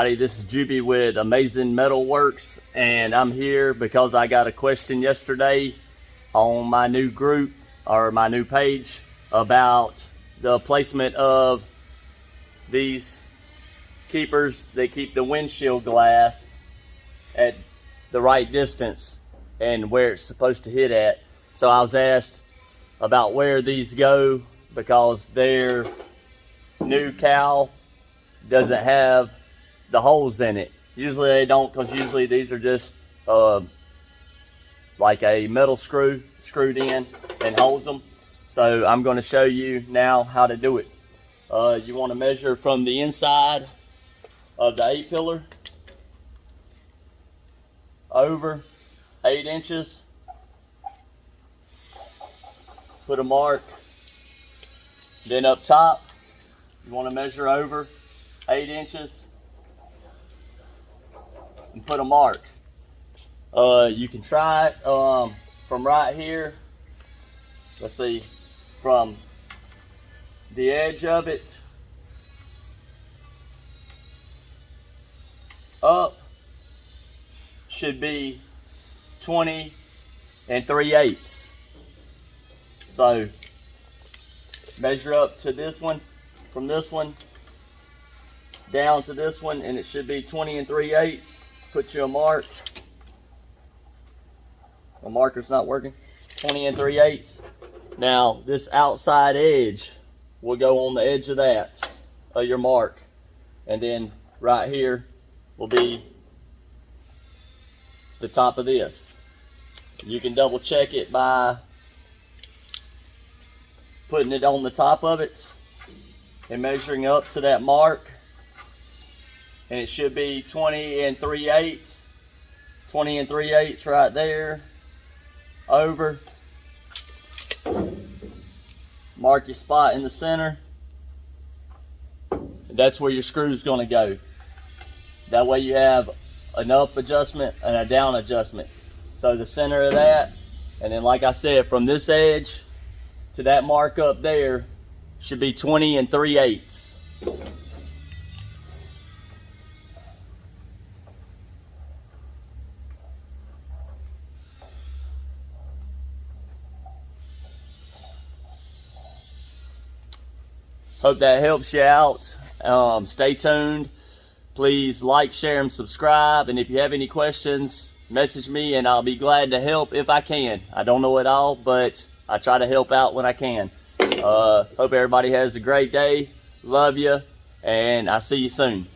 everybody, this is Juby with aMAYSingMetalWorks, and I'm here because I got a question yesterday on my new group or my new page about the placement of these keepers that keep the windshield glass at the right distance and where it's supposed to hit at. So I was asked about where these go because their new cowl doesn't have the holes in it. Usually they don't, because usually these are just like a metal screw screwed in and holds them. So I'm going to show you now how to do it. You want to measure from the inside of the A-pillar over 8 inches. Put a mark. Then up top, you want to measure over 8 inches and put a mark. You can try it from right here. Let's see, from the edge of it up should be 20 3/8. So measure up to this one, from this one down to this one, and it should be 20 3/8. Put you a mark. The marker's not working. 20 3/8. Now this outside edge will go on the edge of that, of your mark, and then right here will be the top of this. You can double check it by putting it on the top of it and measuring up to that mark, and it should be 20 3/8. 20 3/8 right there. Over. Mark your spot in the center. That's where your screw is going to go. That way you have an up adjustment and a down adjustment. So the center of that, and then like I said, from this edge to that mark up there should be 20 3/8. Hope that helps you out. Stay tuned. Please like, share, and subscribe. And if you have any questions, message me and I'll be glad to help if I can. I don't know it all, but I try to help out when I can. Hope everybody has a great day. Love you, and I'll see you soon.